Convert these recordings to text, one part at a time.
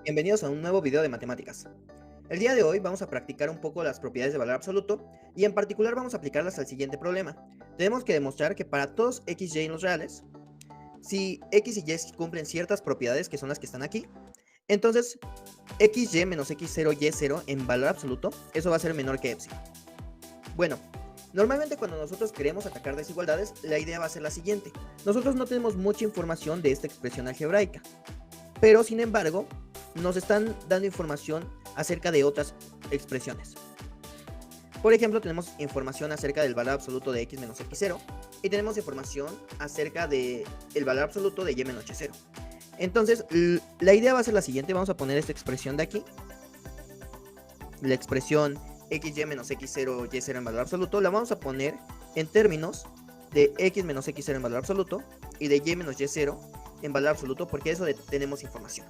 Bienvenidos a un nuevo video de matemáticas. El día de hoy vamos a practicar un poco las propiedades de valor absoluto y en particular vamos a aplicarlas al siguiente problema. Tenemos que demostrar que para todos x y en los reales, si x y y cumplen ciertas propiedades que son las que están aquí, entonces xy menos x0 y0 en valor absoluto, eso va a ser menor que epsilon. Bueno, normalmente cuando nosotros queremos atacar desigualdades, la idea va a ser la siguiente. Nosotros no tenemos mucha información de esta expresión algebraica, pero sin embargo, nos están dando información acerca de otras expresiones. Por ejemplo, tenemos información acerca del valor absoluto de x menos x0 y tenemos información acerca del valor absoluto de y menos y0. Entonces, la idea va a ser la siguiente. Vamos a poner esta expresión de aquí. La expresión xy menos x0 y0 en valor absoluto la vamos a poner en términos de x menos x0 en valor absoluto y de y menos y0 en valor absoluto, porque de eso tenemos información.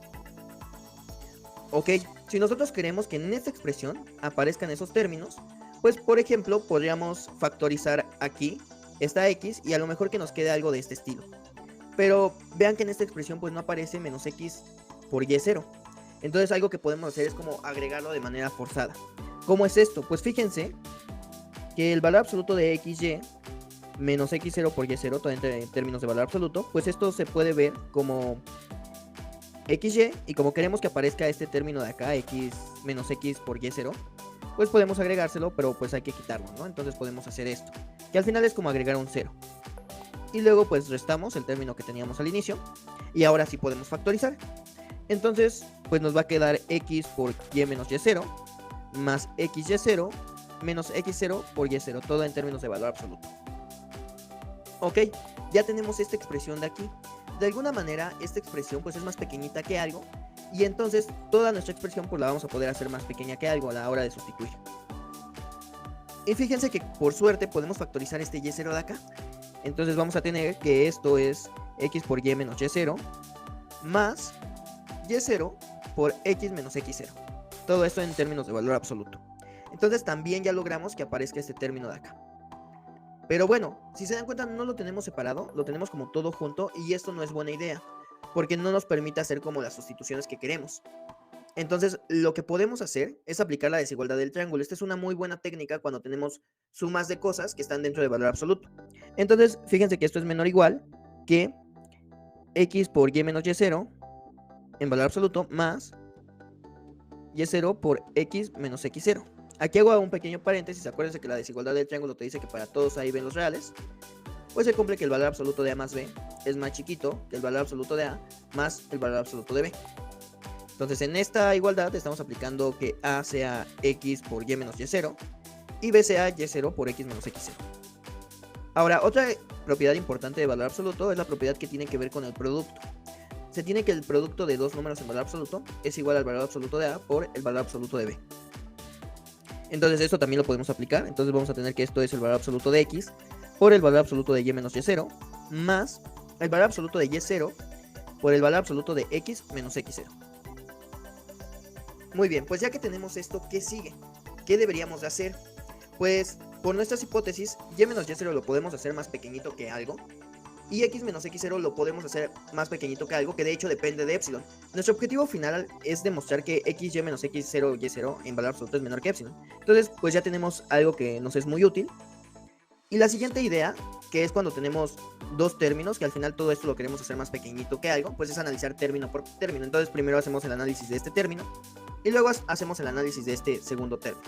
Ok, si nosotros queremos que en esta expresión aparezcan esos términos, pues por ejemplo podríamos factorizar aquí esta x y a lo mejor que nos quede algo de este estilo. Pero vean que en esta expresión pues no aparece menos x por y0. Entonces algo que podemos hacer es como agregarlo de manera forzada. ¿Cómo es esto? Pues fíjense que el valor absoluto de xy menos x0 por y0, todo en términos de valor absoluto, pues esto se puede ver como xy, y como queremos que aparezca este término de acá, x menos x por y0, pues podemos agregárselo, pero pues hay que quitarlo, ¿no? Entonces podemos hacer esto, que al final es como agregar un 0. Y luego pues restamos el término que teníamos al inicio, y ahora sí podemos factorizar. Entonces pues nos va a quedar x por y menos y0, más xy0 menos x0 por y0, todo en términos de valor absoluto. Ok, ya tenemos esta expresión de aquí. De alguna manera esta expresión pues es más pequeñita que algo, y entonces toda nuestra expresión pues la vamos a poder hacer más pequeña que algo a la hora de sustituir. Y fíjense que por suerte podemos factorizar este y0 de acá. Entonces vamos a tener que esto es x por y menos y0 más y0 por x menos x0. Todo esto en términos de valor absoluto. Entonces también ya logramos que aparezca este término de acá. Pero bueno, si se dan cuenta no lo tenemos separado, lo tenemos como todo junto, y esto no es buena idea, porque no nos permite hacer como las sustituciones que queremos. Entonces lo que podemos hacer es aplicar la desigualdad del triángulo. Esta es una muy buena técnica cuando tenemos sumas de cosas que están dentro del valor absoluto. Entonces fíjense que esto es menor o igual que x por y menos y0 en valor absoluto más y0 por x menos x0. Aquí hago un pequeño paréntesis. Acuérdense que la desigualdad del triángulo te dice que para todos A y B los reales, pues se cumple que el valor absoluto de A más B es más chiquito que el valor absoluto de A más el valor absoluto de B. Entonces en esta igualdad estamos aplicando que A sea x por y menos y0 y B sea y0 por x menos x0. Ahora, otra propiedad importante de valor absoluto es la propiedad que tiene que ver con el producto. Se tiene que el producto de dos números en valor absoluto es igual al valor absoluto de A por el valor absoluto de B. Entonces esto también lo podemos aplicar. Entonces vamos a tener que esto es el valor absoluto de x por el valor absoluto de y menos y0 más el valor absoluto de y0 por el valor absoluto de x menos x0. Muy bien, pues ya que tenemos esto, ¿qué sigue? ¿Qué deberíamos de hacer? Pues por nuestras hipótesis, y menos y0 lo podemos hacer más pequeñito que algo, y x menos x0 lo podemos hacer más pequeñito que algo, que de hecho depende de epsilon. Nuestro objetivo final es demostrar que xy menos x0 y0 en valor absoluto es menor que epsilon. Entonces pues ya tenemos algo que nos es muy útil. Y la siguiente idea, que es cuando tenemos dos términos, que al final todo esto lo queremos hacer más pequeñito que algo, pues es analizar término por término. Entonces primero hacemos el análisis de este término y luego hacemos el análisis de este segundo término.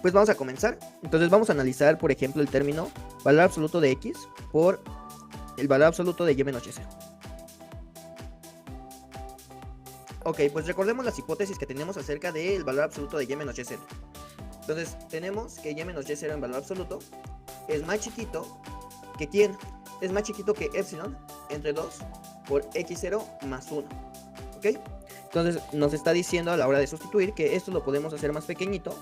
Pues vamos a comenzar. Entonces vamos a analizar, por ejemplo, el término valor absoluto de x por el valor absoluto de y menos y0. Ok, pues recordemos las hipótesis que tenemos acerca del valor absoluto de y menos y0. Entonces tenemos que y menos y0 en valor absoluto es más chiquito que ¿quién? Es más chiquito que epsilon entre 2 por x0 más 1. ¿Ok? Entonces nos está diciendo a la hora de sustituir que esto lo podemos hacer más pequeñito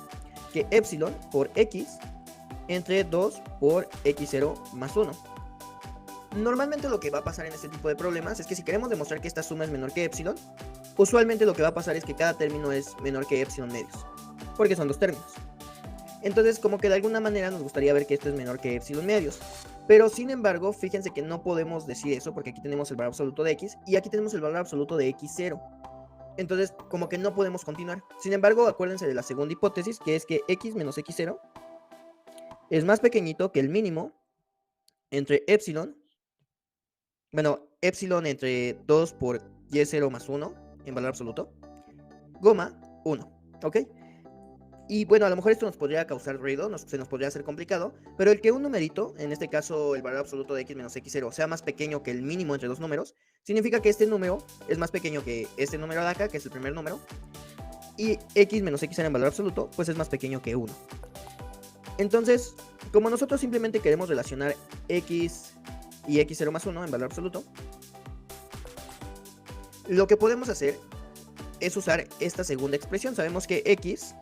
que epsilon por x entre 2 por x0 más 1. Normalmente lo que va a pasar en este tipo de problemas es que si queremos demostrar que esta suma es menor que epsilon, usualmente lo que va a pasar es que cada término es menor que epsilon medios, porque son dos términos. Entonces como que de alguna manera nos gustaría ver que esto es menor que epsilon medios. Pero sin embargo, fíjense que no podemos decir eso porque aquí tenemos el valor absoluto de x y aquí tenemos el valor absoluto de x0. Entonces, como que no podemos continuar. Sin embargo, acuérdense de la segunda hipótesis, que es que x menos x0 es más pequeñito que el mínimo entre epsilon, bueno, epsilon entre 2 por y0 más 1 en valor absoluto, goma 1, ¿ok? Y bueno, a lo mejor esto nos podría causar ruido, se nos podría hacer complicado, pero el que un numerito, en este caso el valor absoluto de x menos x0, sea más pequeño que el mínimo entre dos números, significa que este número es más pequeño que este número de acá, que es el primer número, y x menos x0 en valor absoluto, pues es más pequeño que 1. Entonces, como nosotros simplemente queremos relacionar x y x0 más 1 en valor absoluto, lo que podemos hacer es usar esta segunda expresión. Sabemos que x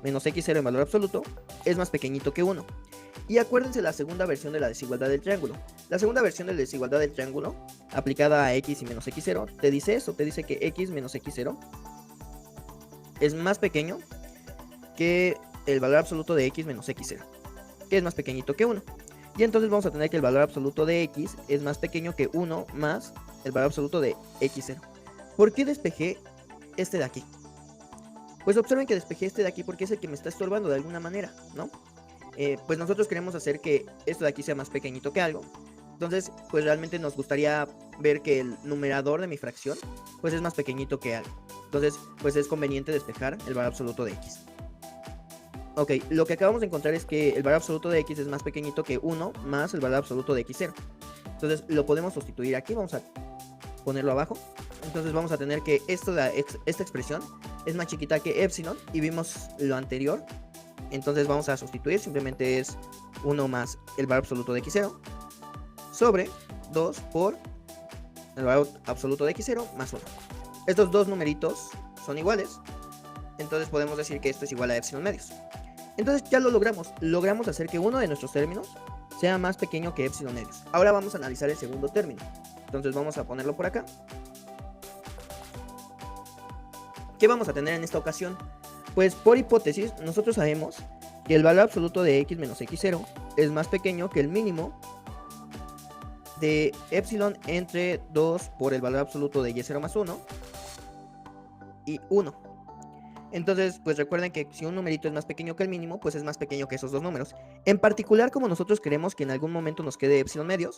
menos x0 en valor absoluto es más pequeñito que 1. Y acuérdense la segunda versión de la desigualdad del triángulo. La segunda versión de la desigualdad del triángulo, aplicada a x y menos x0, te dice eso, te dice que x menos x0 es más pequeño que el valor absoluto de x menos x0, que es más pequeñito que 1. Y entonces vamos a tener que el valor absoluto de x es más pequeño que 1 más el valor absoluto de x0. ¿Por qué despejé este de aquí? Pues observen que despejé este de aquí porque es el que me está estorbando de alguna manera, ¿no? Pues nosotros queremos hacer que esto de aquí sea más pequeñito que algo. Entonces, pues realmente nos gustaría ver que el numerador de mi fracción, pues es más pequeñito que algo. Entonces, pues es conveniente despejar el valor absoluto de x. Ok, lo que acabamos de encontrar es que el valor absoluto de x es más pequeñito que 1 más el valor absoluto de x0. Entonces, lo podemos sustituir aquí, vamos a ponerlo abajo. Entonces vamos a tener que esta expresión es más chiquita que epsilon y vimos lo anterior. Entonces vamos a sustituir, simplemente es 1 más el valor absoluto de x0 sobre 2 por el valor absoluto de x0 más 1. Estos dos numeritos son iguales, entonces podemos decir que esto es igual a epsilon medios. Entonces ya lo logramos hacer que uno de nuestros términos sea más pequeño que epsilon medios. Ahora vamos a analizar el segundo término. Entonces vamos a ponerlo por acá. ¿Qué vamos a tener en esta ocasión? Pues por hipótesis, nosotros sabemos que el valor absoluto de x menos x0 es más pequeño que el mínimo de epsilon entre 2 por el valor absoluto de y0 más 1 y 1. Entonces, pues recuerden que si un numerito es más pequeño que el mínimo, pues es más pequeño que esos dos números. En particular, como nosotros queremos que en algún momento nos quede epsilon medios,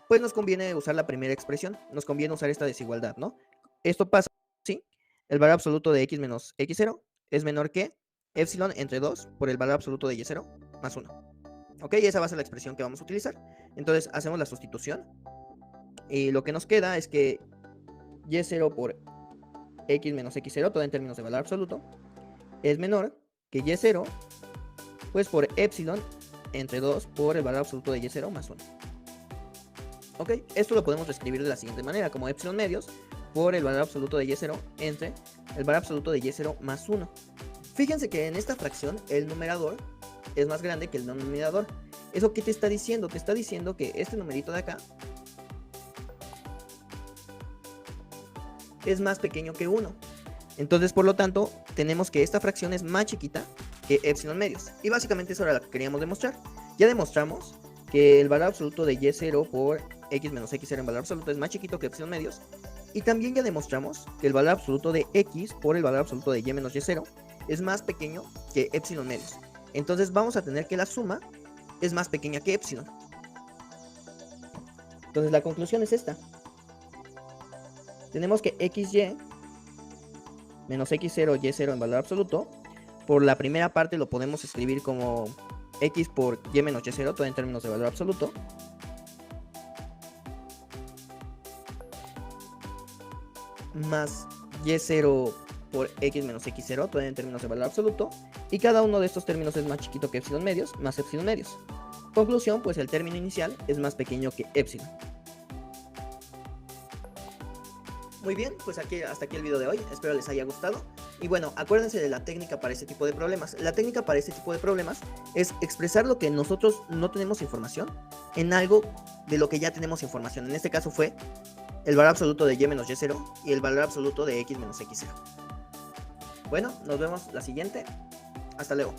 pues nos conviene usar la primera expresión, nos conviene usar esta desigualdad, ¿no? Esto pasa, ¿sí? El valor absoluto de x menos x0 es menor que epsilon entre 2 por el valor absoluto de y0 más 1. ¿Ok? Esa va a ser la expresión que vamos a utilizar. Entonces hacemos la sustitución y lo que nos queda es que y0 por x menos x0, todo en términos de valor absoluto, es menor que y0 pues por epsilon entre 2 por el valor absoluto de y0 más 1. ¿Ok? Esto lo podemos escribir de la siguiente manera, como epsilon medios por el valor absoluto de y0 entre el valor absoluto de y0 más 1. Fíjense que en esta fracción el numerador es más grande que el denominador. ¿Eso qué te está diciendo? Te está diciendo que este numerito de acá es más pequeño que 1. Entonces, por lo tanto, tenemos que esta fracción es más chiquita que epsilon medios. Y básicamente eso era lo que queríamos demostrar. Ya demostramos que el valor absoluto de y0 por x menos x0 en valor absoluto es más chiquito que epsilon medios. Y también ya demostramos que el valor absoluto de x por el valor absoluto de y menos y0 es más pequeño que epsilon medios. Entonces vamos a tener que la suma es más pequeña que epsilon. Entonces la conclusión es esta. Tenemos que xy menos x0 y0 en valor absoluto. Por la primera parte lo podemos escribir como x por y menos y0, todo en términos de valor absoluto. Más y0 por x menos x0, todo en términos de valor absoluto. Y cada uno de estos términos es más chiquito que epsilon medios, más epsilon medios. Conclusión, pues el término inicial es más pequeño que epsilon. Muy bien, pues hasta aquí el video de hoy, espero les haya gustado. Y bueno, acuérdense de la técnica para este tipo de problemas. La técnica para este tipo de problemas es expresar lo que nosotros no tenemos información en algo de lo que ya tenemos información. En este caso fue el valor absoluto de y menos y0 y el valor absoluto de x menos x0. Bueno, nos vemos la siguiente. Hasta luego.